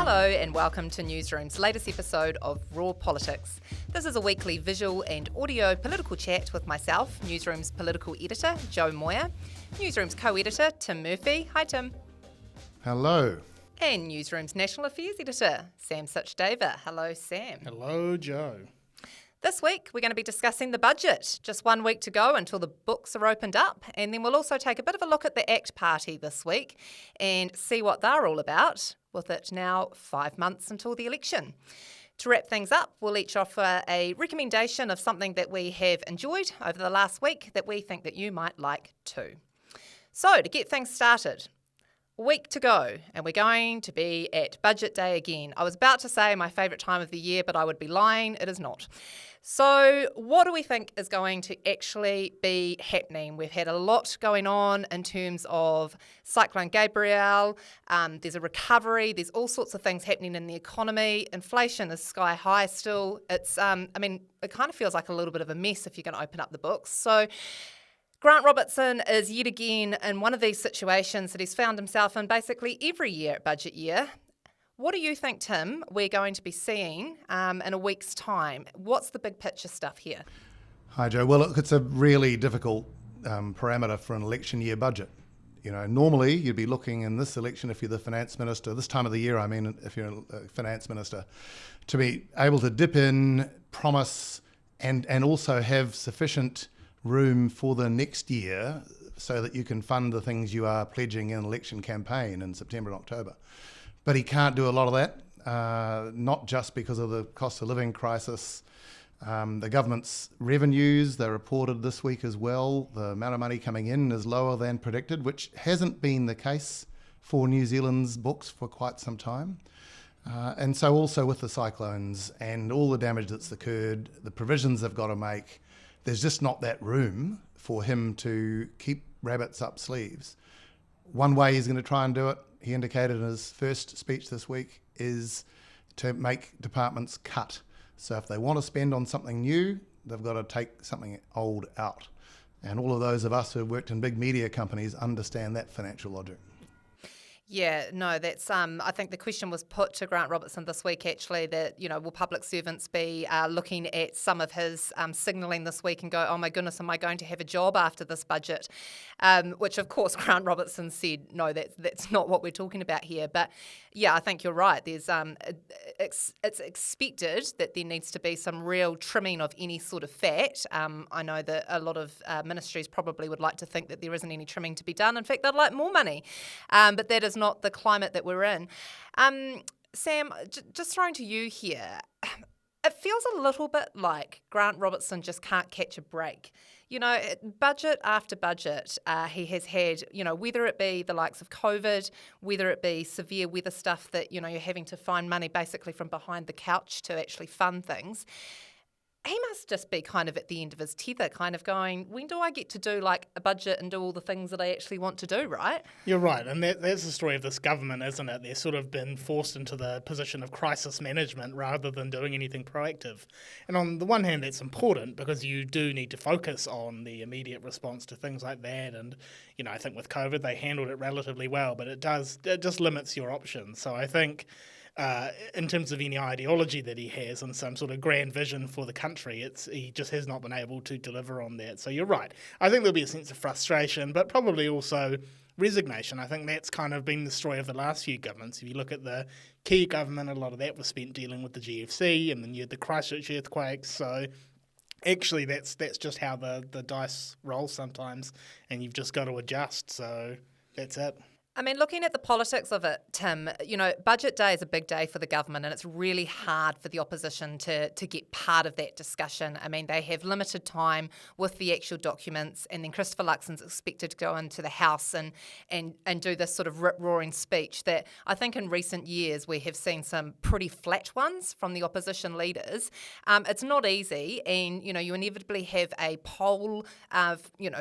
Hello and welcome to Newsroom's latest episode of Raw Politics. This is a weekly visual and audio political chat with myself, Newsroom's political editor, Joe Moyer, Newsroom's co-editor, Tim Murphy. Hi, Tim. Hello. And Newsroom's national affairs editor, Sam Suchdeva. Hello, Sam. Hello, Joe. This week, we're going to be discussing the budget. Just 1 week to go until the books are opened up. And then we'll also take a bit of a look at the ACT Party this week and see what they're all about, with it now 5 months until the election. To wrap things up, we'll each offer a recommendation of something that we have enjoyed over the last week that we think that you might like too. So, to get things started, a week to go, and we're going to be at Budget Day again. I was about to say my favourite time of the year, but I would be lying. It is not. So what do we think is going to actually be happening? We've had a lot going on in terms of Cyclone Gabrielle. There's a recovery. There's all sorts of things happening in the economy. Inflation is sky high still. It kind of feels like a little bit of a mess if you're going to open up the books. So Grant Robertson is yet again in one of these situations that he's found himself in basically every year at budget year. What do you think, Tim, we're going to be seeing in a week's time? What's the big picture stuff here? Hi, Joe. Well, look, it's a really difficult parameter for an election year budget. You know, normally you'd be looking in this election, if you're the finance minister, this time of the year, if you're a finance minister, to be able to dip in, promise, and also have sufficient room for the next year so that you can fund the things you are pledging in an election campaign in September and October. But he can't do a lot of that, not just because of the cost of living crisis. The government's revenues, they're reported this week as well. The amount of money coming in is lower than predicted, which hasn't been the case for New Zealand's books for quite some time. And so also with the cyclones and all the damage that's occurred, the provisions they've got to make, there's just not that room for him to keep rabbits up sleeves. One way he's going to try and do it, he indicated in his first speech this week, is to make departments cut. So if they want to spend on something new, they've got to take something old out. And all of those of us who have worked in big media companies understand that financial logic. Yeah, no, that's. I think the question was put to Grant Robertson this week, actually, that, you know, will public servants be looking at some of his signalling this week and go, oh my goodness, am I going to have a job after this budget? Which, of course, Grant Robertson said, no, that's not what we're talking about here. But yeah, I think you're right. There's it's expected that there needs to be some real trimming of any sort of fat. I know that a lot of ministries probably would like to think that there isn't any trimming to be done. In fact, they'd like more money. But that is not the climate that we're in. Sam, just throwing to you here, it feels a little bit like Grant Robertson just can't catch a break. You know, budget after budget, he has had, you know, whether it be the likes of COVID, whether it be severe weather stuff that, you know, you're having to find money basically from behind the couch to actually fund things. He must just be kind of at the end of his tether, kind of going, when do I get to do like a budget and do all the things that I actually want to do, right? You're right, and that's the story of this government, isn't it? They're sort of been forced into the position of crisis management rather than doing anything proactive. And on the one hand, that's important because you do need to focus on the immediate response to things like that. And, you know, I think with COVID, they handled it relatively well, but it just limits your options. So I think in terms of any ideology that he has and some sort of grand vision for the country, he just has not been able to deliver on that. So you're right. I think there'll be a sense of frustration, but probably also resignation. I think that's kind of been the story of the last few governments. If you look at the key government, a lot of that was spent dealing with the GFC, and then you had the Christchurch earthquakes. So actually that's just how the dice roll sometimes, and you've just got to adjust. So that's it. I mean, looking at the politics of it, Tim, you know, budget day is a big day for the government, and it's really hard for the opposition to get part of that discussion. I mean, they have limited time with the actual documents, and then Christopher Luxon's expected to go into the House and do this sort of rip-roaring speech that I think in recent years we have seen some pretty flat ones from the opposition leaders. It's not easy, and, you know, you inevitably have a poll,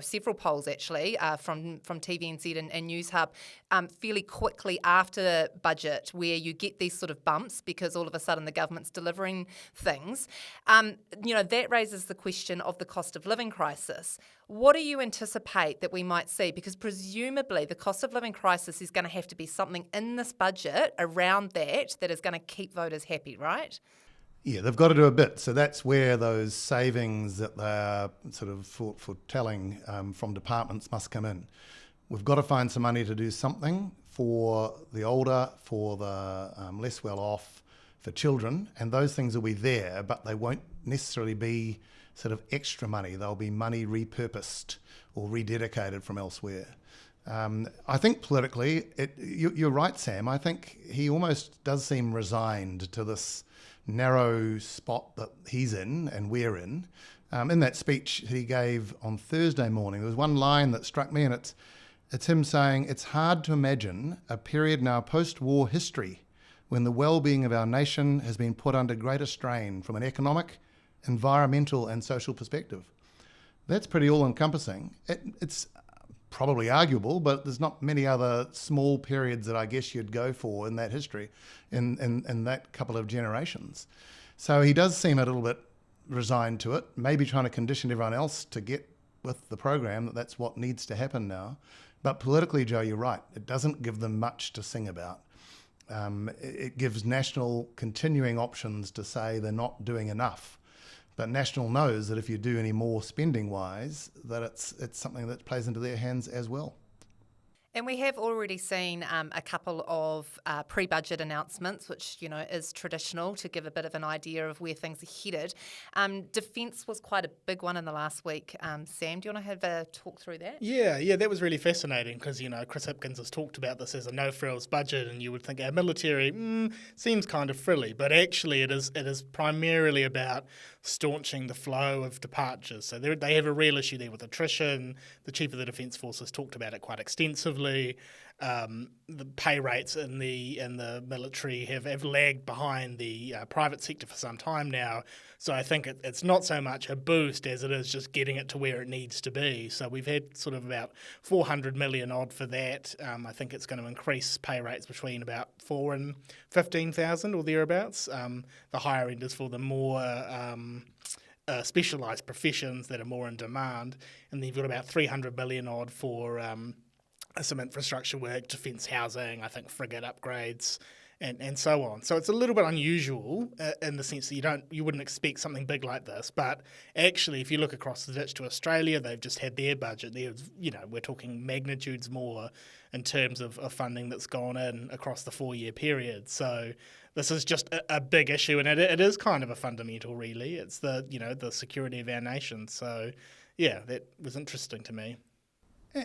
several polls actually, from TVNZ and News Hub, fairly quickly after budget, where you get these sort of bumps because all of a sudden the government's delivering things. That raises the question of the cost of living crisis. What do you anticipate that we might see? Because presumably the cost of living crisis is going to have to be something in this budget around that is going to keep voters happy, right? Yeah, they've got to do a bit. So that's where those savings that they're sort of foretelling from departments must come in. We've got to find some money to do something for the older, for the less well off, for children, and those things will be there, but they won't necessarily be sort of extra money. They'll be money repurposed or rededicated from elsewhere. I think politically, you're right, Sam. I think he almost does seem resigned to this narrow spot that he's in and we're in. In that speech he gave on Thursday morning, there was one line that struck me, and it's him saying, "It's hard to imagine a period in our post-war history when the well-being of our nation has been put under greater strain from an economic, environmental and social perspective." That's pretty all-encompassing. It's probably arguable, but there's not many other small periods that I guess you'd go for in that history, in that couple of generations. So he does seem a little bit resigned to it, maybe trying to condition everyone else to get with the program, that's what needs to happen now. But politically, Joe, you're right. It doesn't give them much to sing about. It gives National continuing options to say they're not doing enough. But National knows that if you do any more spending-wise, that it's something that plays into their hands as well. And we have already seen a couple of pre-budget announcements, which, is traditional to give a bit of an idea of where things are headed. Defence was quite a big one in the last week. Sam, do you want to have a talk through that? Yeah, that was really fascinating because, Chris Hipkins has talked about this as a no-frills budget, and you would think our military seems kind of frilly, but actually it is primarily about staunching the flow of departures. So they have a real issue there with attrition. The Chief of the Defence Forces talked about it quite extensively. The pay rates in the military have lagged behind the private sector for some time now. So I think it's not so much a boost as it is just getting it to where it needs to be. So we've had sort of about 400 million odd for that. I think it's going to increase pay rates between about 4 and 15,000 or thereabouts. The higher end is for the more specialised professions that are more in demand. And then you've got about 300 million odd for some infrastructure work, defence housing, I think frigate upgrades, and so on. So it's a little bit unusual in the sense that you wouldn't expect something big like this. But actually, if you look across the ditch to Australia, they've just had their budget. We're talking magnitudes more in terms of funding that's gone in across the 4-year period. So this is just a big issue, and it is kind of a fundamental, really. It's the security of our nation. So yeah, that was interesting to me.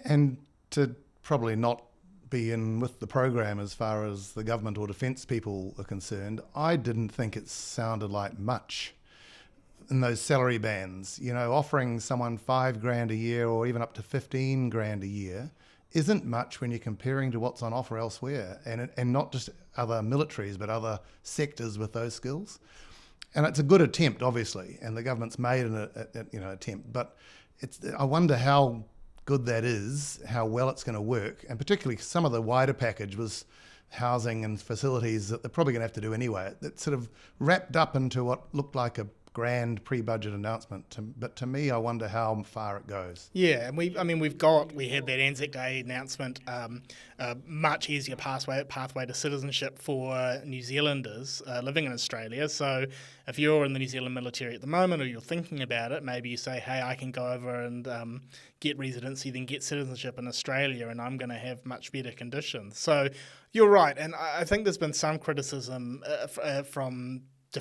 And to probably not be in with the program as far as the government or defence people are concerned, I didn't think it sounded like much in those salary bands. Offering someone $5,000 a year or even up to $15,000 a year isn't much when you're comparing to what's on offer elsewhere, and not just other militaries but other sectors with those skills. And it's a good attempt, obviously, and the government's made an attempt, but I wonder how good that is, how well it's going to work, and particularly some of the wider package was housing and facilities that they're probably going to have to do anyway. It's sort of wrapped up into what looked like a grand pre-budget announcement, but to me, I wonder how far it goes. Yeah, and we had that Anzac Day announcement, a much easier pathway to citizenship for New Zealanders living in Australia. So if you're in the New Zealand military at the moment, or you're thinking about it, maybe you say, hey, I can go over and get residency, then get citizenship in Australia, and I'm going to have much better conditions. So you're right, and I think there's been some criticism from the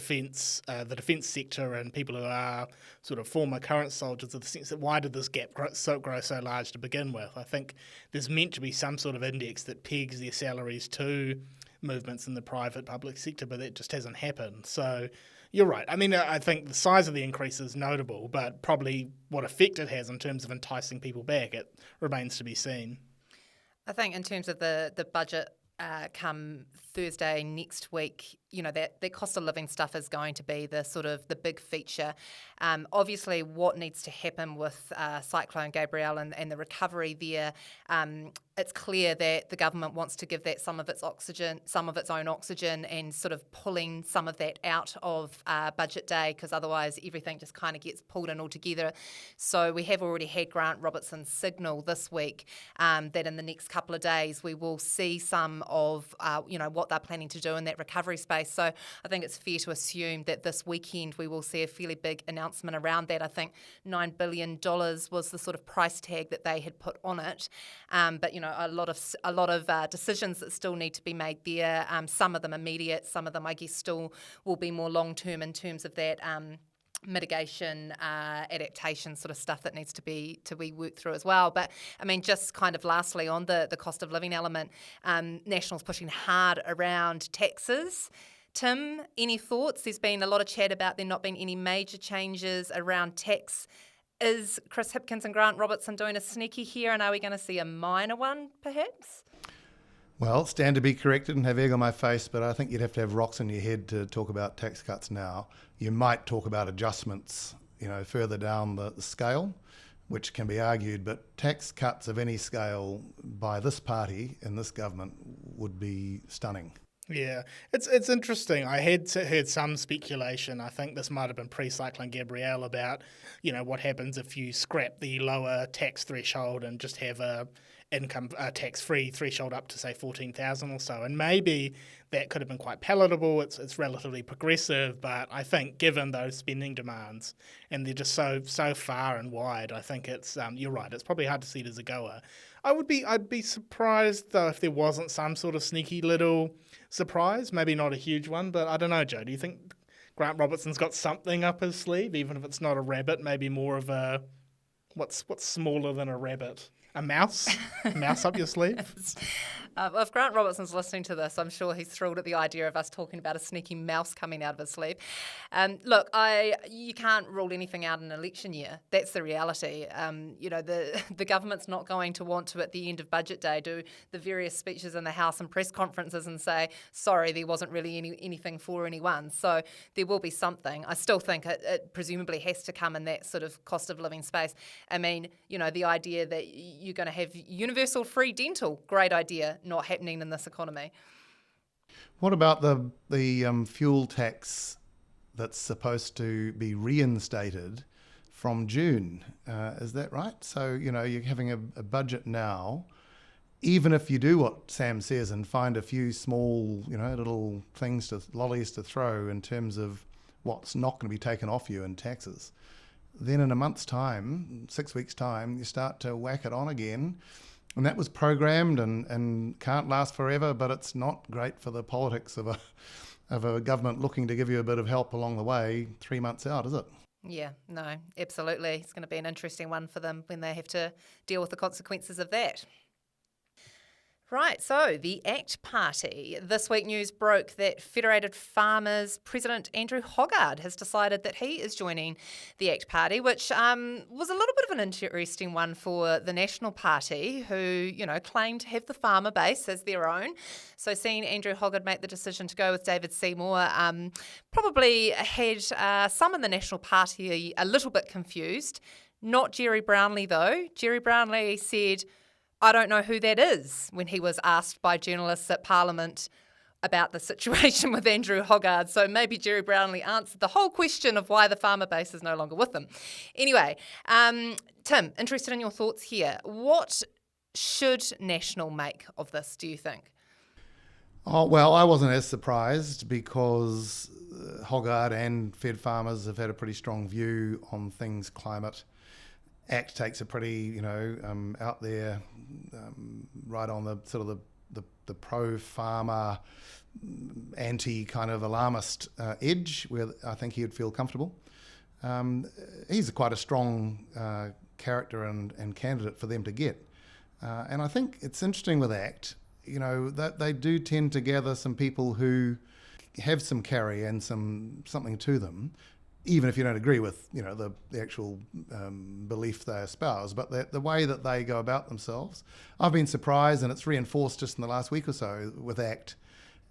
defence sector and people who are sort of former current soldiers, of the sense that why did this gap grow so large to begin with? I think there's meant to be some sort of index that pegs their salaries to movements in the private public sector, but that just hasn't happened. So you're right. I mean, I think the size of the increase is notable, but probably what effect it has in terms of enticing people back, it remains to be seen. I think in terms of the budget come Thursday next week, that cost of living stuff is going to be the sort of the big feature. Obviously, what needs to happen with Cyclone Gabrielle and the recovery there, it's clear that the government wants to give that some of its own oxygen, and sort of pulling some of that out of budget day, because otherwise everything just kind of gets pulled in altogether. So we have already had Grant Robertson signal this week that in the next couple of days we will see some of what they're planning to do in that recovery space. So I think it's fair to assume that this weekend we will see a fairly big announcement around that. I think $9 billion was the sort of price tag that they had put on it. But a lot of decisions that still need to be made there. Some of them immediate, some of them I guess still will be more long term in terms of that mitigation, adaptation sort of stuff that needs to be worked through as well. But I mean, just kind of lastly on the cost of living element, National's pushing hard around taxes. Tim, any thoughts? There's been a lot of chat about there not being any major changes around tax. Is Chris Hipkins and Grant Robertson doing a sneaky here, and are we going to see a minor one perhaps? Well, stand to be corrected and have egg on my face, but I think you'd have to have rocks in your head to talk about tax cuts now. You might talk about adjustments, further down the scale, which can be argued, but tax cuts of any scale by this party in this government would be stunning. Yeah, it's interesting. I had heard some speculation. I think this might have been pre-Cyclone Gabrielle about, what happens if you scrap the lower tax threshold and just have a income tax-free threshold up to say 14,000 or so, and maybe that could have been quite palatable. It's relatively progressive, but I think given those spending demands and they're just so far and wide, I think it's you're right. It's probably hard to see it as a goer. I'd be surprised though if there wasn't some sort of sneaky little surprise, maybe not a huge one, but I don't know, Joe. Do you think Grant Robertson's got something up his sleeve, even if it's not a rabbit, maybe more of a what's smaller than a rabbit? A mouse? A mouse up your sleeve? If Grant Robertson's listening to this, I'm sure he's thrilled at the idea of us talking about a sneaky mouse coming out of his sleeve. Look, you can't rule anything out in an election year. That's the reality. The government's not going to want to, at the end of budget day, do the various speeches in the House and press conferences and say, sorry, there wasn't really anything for anyone. So there will be something. I still think it presumably has to come in that sort of cost of living space. I mean, the idea that you're going to have universal free dental, great idea, not happening in this economy. What about the fuel tax that's supposed to be reinstated from June? Is that right? So, you're having a budget now. Even if you do what Sam says and find a few small, little lollies to throw in terms of what's not going to be taken off you in taxes, then in a month's time, 6 weeks' time, you start to whack it on again. And that was programmed and can't last forever, but it's not great for the politics of a government looking to give you a bit of help along the way 3 months out, is it? Yeah, no, absolutely. It's going to be an interesting one for them when they have to deal with the consequences of that. Right, so the ACT Party. This week news broke that Federated Farmers President Andrew Hoggard has decided that he is joining the ACT Party, which was a little bit of an interesting one for the National Party, who, claim to have the farmer base as their own. So seeing Andrew Hoggard make the decision to go with David Seymour probably had some in the National Party a little bit confused. Not Jerry Brownlee, though. Jerry Brownlee said, I don't know who that is, when he was asked by journalists at Parliament about the situation with Andrew Hoggard. So maybe Jerry Brownlee answered the whole question of why the farmer base is no longer with them. Anyway, Tim, interested in your thoughts here. What should National make of this, do you think? Oh, well, I wasn't as surprised because Hoggard and Fed Farmers have had a pretty strong view on things climate. ACT takes a pretty, out there, right on the sort of the pro-farmer, anti kind of alarmist edge, where I think he would feel comfortable. He's quite a strong character and candidate for them to get. And I think it's interesting with ACT, that they do tend to gather some people who have some carry and something to them, even if you don't agree with, the actual belief they espouse, but the way that they go about themselves. I've been surprised, and it's reinforced just in the last week or so with ACT,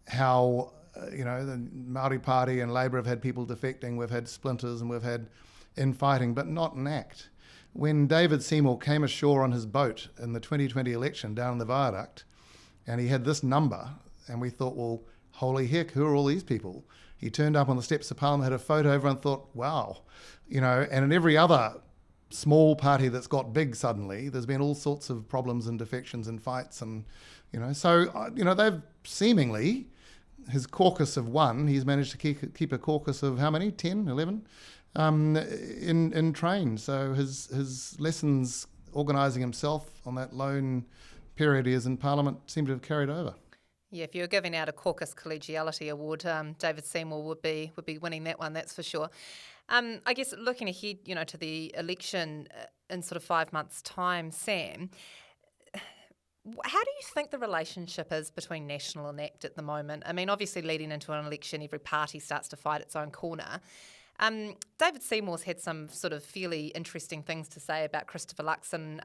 how the Māori Party and Labour have had people defecting, we've had splinters and we've had infighting, but not an ACT. When David Seymour came ashore on his boat in the 2020 election down in the viaduct, and he had this number, and we thought, well, holy heck, who are all these people? He turned up on the steps of Parliament, had a photo, everyone thought, wow. And in every other small party that's got big suddenly, there's been all sorts of problems and defections and fights and, they've seemingly, his caucus of one, he's managed to keep a caucus of how many, 10, 11, in train. So his lessons organising himself on that lone period he is in Parliament seem to have carried over. Yeah, if you were giving out a caucus collegiality award, David Seymour would be winning that one, that's for sure. I guess looking ahead, to the election in sort of 5 months' time, Sam, how do you think the relationship is between National and ACT at the moment? I mean, obviously leading into an election, every party starts to fight its own corner. David Seymour's had some sort of fairly interesting things to say about Christopher Luxon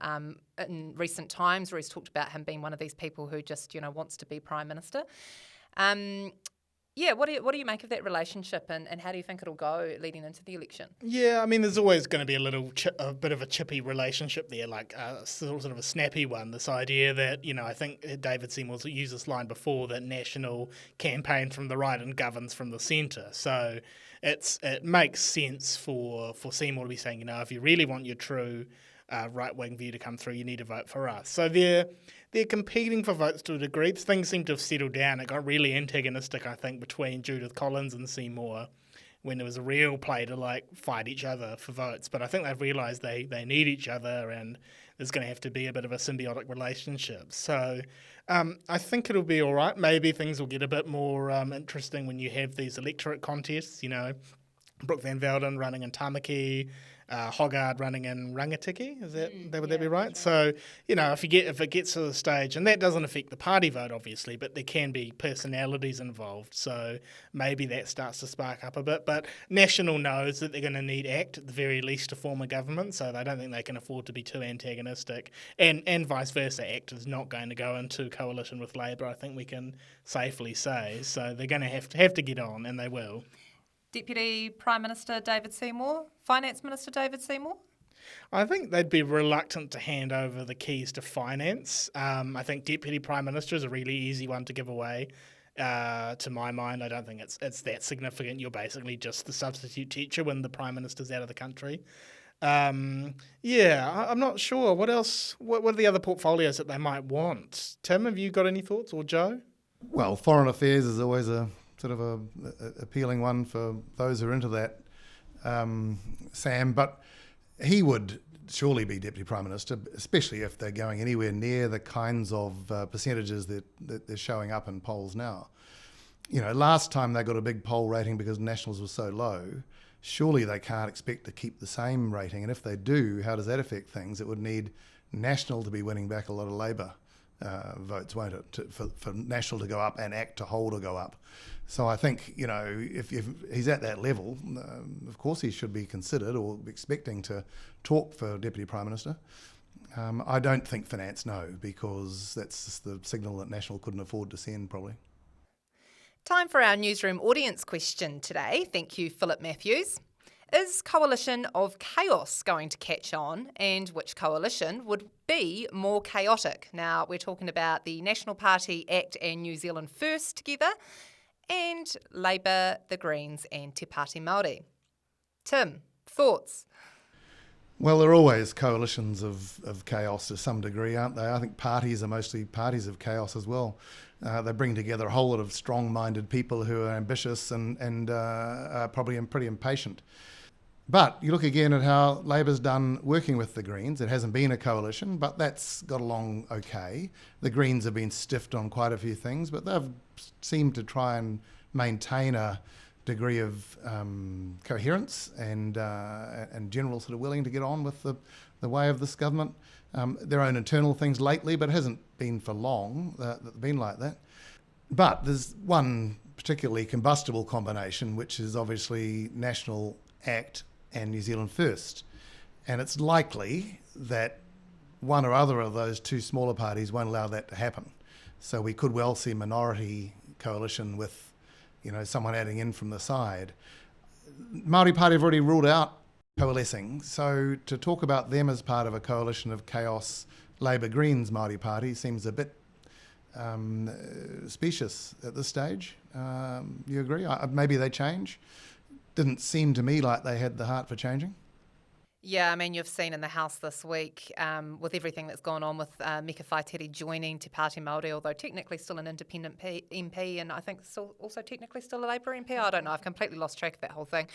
in recent times, where he's talked about him being one of these people who just, wants to be Prime Minister. What do you make of that relationship, and how do you think it'll go leading into the election? Yeah, I mean, there's always going to be a bit of a chippy relationship there, like sort of a snappy one. This idea that, I think David Seymour's used this line before, that National campaigns from the right and governs from the centre. So it makes sense for Seymour to be saying, if you really want your true right-wing view to come through, you need to vote for us. So they're competing for votes to a degree. Things seem to have settled down. It got really antagonistic, I think, between Judith Collins and Seymour when there was a real play to fight each other for votes. But I think they've realised they need each other, and there's going to have to be a bit of a symbiotic relationship. So I think it'll be all right. Maybe things will get a bit more interesting when you have these electorate contests, Brooke Van Velden running in Tamaki, Hoggard running in Rangatiki, would that be right? Right. So, if it gets to the stage, and that doesn't affect the party vote, obviously, but there can be personalities involved, so maybe that starts to spark up a bit. But National knows that they're going to need ACT at the very least to form a government, so they don't think they can afford to be too antagonistic, and vice versa. ACT is not going to go into coalition with Labour, I think we can safely say, so they're going to have to get on, and they will. Deputy Prime Minister David Seymour, Finance Minister David Seymour? I think they'd be reluctant to hand over the keys to finance. I think Deputy Prime Minister is a really easy one to give away. To my mind, I don't think it's that significant. You're basically just the substitute teacher when the Prime Minister's out of the country. I'm not sure. What else? What are the other portfolios that they might want? Tim, have you got any thoughts, or Joe? Well, foreign affairs is always a sort of a appealing one for those who are into that, Sam, but he would surely be Deputy Prime Minister, especially if they're going anywhere near the kinds of percentages that they're showing up in polls now. Last time they got a big poll rating because Nationals was so low, surely they can't expect to keep the same rating, and if they do, how does that affect things? It would need National to be winning back a lot of Labour votes, won't it, for National to go up and ACT to hold or go up. So I think, if he's at that level, of course he should be considered or expecting to talk for Deputy Prime Minister. I don't think Finance no, because that's just the signal that National couldn't afford to send probably. Time for our newsroom audience question today. Thank you, Philip Matthews. Is Coalition of Chaos going to catch on, and which coalition would be more chaotic? Now, we're talking about the National Party, ACT and New Zealand First together, and Labour, the Greens and Te Pāti Māori. Tim, thoughts? Well, there are always coalitions of chaos to some degree, aren't they? I think parties are mostly parties of chaos as well. They bring together a whole lot of strong-minded people who are ambitious and are probably pretty impatient. But you look again at how Labour's done working with the Greens. It hasn't been a coalition, but that's got along okay. The Greens have been stiffed on quite a few things, but they've seemed to try and maintain a degree of coherence and general sort of willing to get on with the way of this government. Their own internal things lately, but it hasn't been for long been like that. But there's one particularly combustible combination, which is obviously National, ACT and New Zealand First. And it's likely that one or other of those two smaller parties won't allow that to happen. So we could well see minority coalition with, someone adding in from the side. Māori Party have already ruled out coalescing, so to talk about them as part of a coalition of chaos, Labour Greens Māori Party seems a bit specious at this stage. You agree? Maybe they change. Didn't seem to me like they had the heart for changing. Yeah, I mean, you've seen in the House this week, with everything that's gone on with Mika Whaitiri joining Te Pāti Māori, although technically still an independent MP and I think still also technically still a Labour MP. I don't know, I've completely lost track of that whole thing.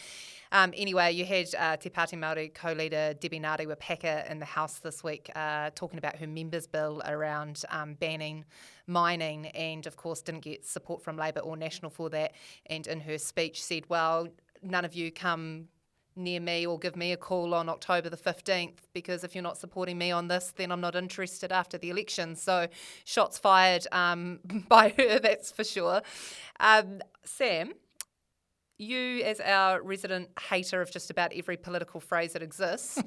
Anyway, you had Te Pāti Māori co-leader Debbie Ngāti-Wapaka in the House this week talking about her members' bill around banning mining, and of course didn't get support from Labour or National for that, and in her speech said, well, none of you come near me or give me a call on October the 15th, because if you're not supporting me on this, then I'm not interested after the election. So shots fired by her, that's for sure. Sam, you as our resident hater of just about every political phrase that exists,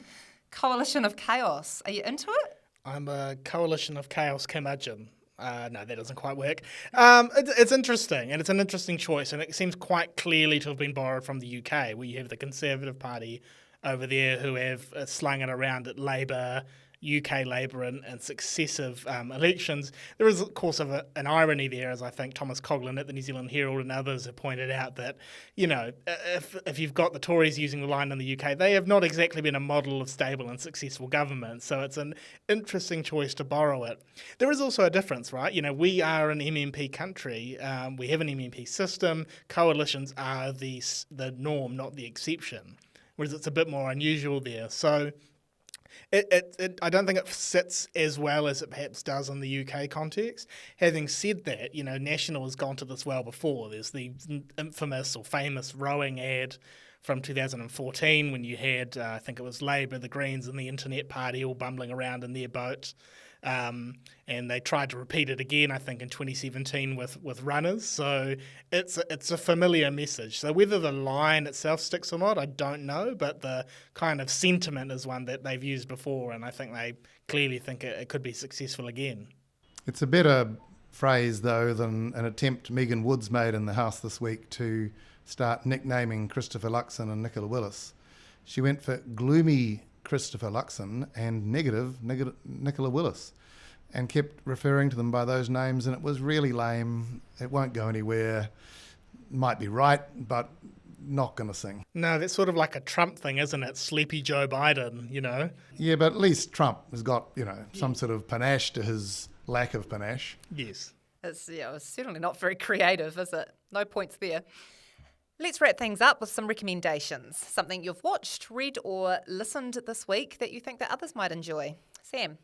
coalition of chaos, are you into it? I'm a coalition of chaos curmudgeon. No, that doesn't quite work. It's interesting, and it's an interesting choice, and it seems quite clearly to have been borrowed from the UK, where you have the Conservative Party over there who have slung it around at Labour, UK Labour in successive elections. There is, of course, an irony there, as I think Thomas Coughlan at the New Zealand Herald and others have pointed out, that, if you've got the Tories using the line in the UK, they have not exactly been a model of stable and successful government. So it's an interesting choice to borrow it. There is also a difference, right? We are an MMP country. We have an MMP system. Coalitions are the norm, not the exception, whereas it's a bit more unusual there. So I don't think it sits as well as it perhaps does in the UK context. Having said that, National has gone to this well before. There's the infamous or famous rowing ad from 2014 when you had, I think it was Labour, the Greens and the Internet Party all bumbling around in their boat. And they tried to repeat it again, I think, in 2017 with runners. So it's a familiar message. So whether the line itself sticks or not, I don't know. But the kind of sentiment is one that they've used before, and I think they clearly think it could be successful again. It's a better phrase, though, than an attempt Megan Woods made in the House this week to start nicknaming Christopher Luxon and Nicola Willis. She went for gloomy Christopher Luxon and negative Nicola Willis, and kept referring to them by those names, and it was really lame. It won't go anywhere. Might be right, but not going to sing. No, that's sort of like a Trump thing, isn't it? Sleepy Joe Biden, Yeah, but at least Trump has got, some sort of panache to his lack of panache. Yes. It's certainly not very creative, is it? No points there. Let's wrap things up with some recommendations. Something you've watched, read or listened this week that you think that others might enjoy. Sam?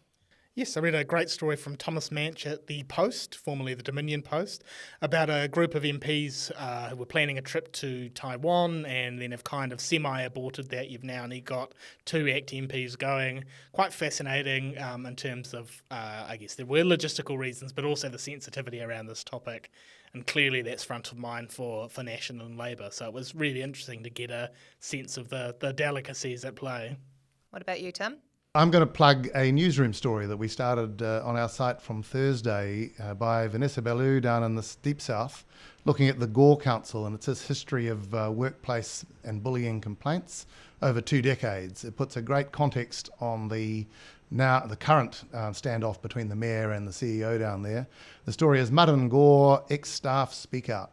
Yes, I read a great story from Thomas Manch at The Post, formerly the Dominion Post, about a group of MPs who were planning a trip to Taiwan and then have kind of semi-aborted that. You've now only got 2 ACT MPs going. Quite fascinating in terms of, I guess there were logistical reasons, but also the sensitivity around this topic. And clearly that's front of mind for National and Labour. So it was really interesting to get a sense of the delicacies at play. What about you, Tim? I'm going to plug a newsroom story that we started on our site from Thursday by Vanessa Ballou down in the Deep South, looking at the Gore Council and its history of workplace and bullying complaints over 2 decades. It puts a great context on the current standoff between the mayor and the CEO down there. The story is Mud and Gore, ex-staff speak out.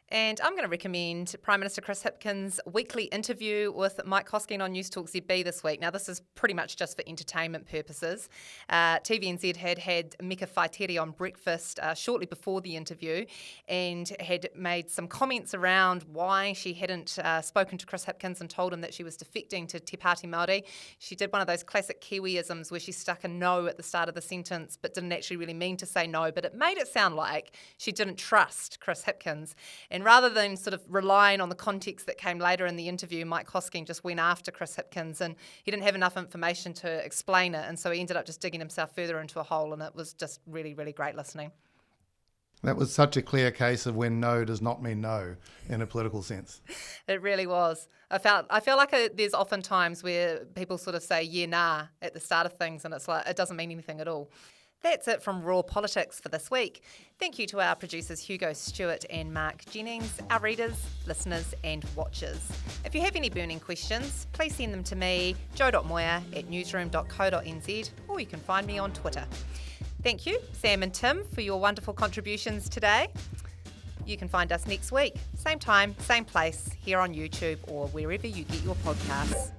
And I'm going to recommend Prime Minister Chris Hipkins' weekly interview with Mike Hosking on News Talk ZB this week. Now, this is pretty much just for entertainment purposes. TVNZ had Mika Whaitiri on breakfast shortly before the interview and had made some comments around why she hadn't spoken to Chris Hipkins and told him that she was defecting to Te Pāti Māori. She did one of those classic Kiwiisms where she stuck a no at the start of the sentence but didn't actually really mean to say no, but it made it sound like she didn't trust Chris Hipkins. And rather than sort of relying on the context that came later in the interview, Mike Hosking just went after Chris Hipkins and he didn't have enough information to explain it. And so he ended up just digging himself further into a hole, and it was just really, really great listening. That was such a clear case of when no does not mean no in a political sense. It really was. I feel like there's often times where people sort of say yeah, nah at the start of things, and it's like it doesn't mean anything at all. That's it from Raw Politics for this week. Thank you to our producers Hugo Stewart and Mark Jennings, our readers, listeners and watchers. If you have any burning questions, please send them to me, jo.moyer@newsroom.co.nz, or you can find me on Twitter. Thank you, Sam and Tim, for your wonderful contributions today. You can find us next week, same time, same place, here on YouTube or wherever you get your podcasts.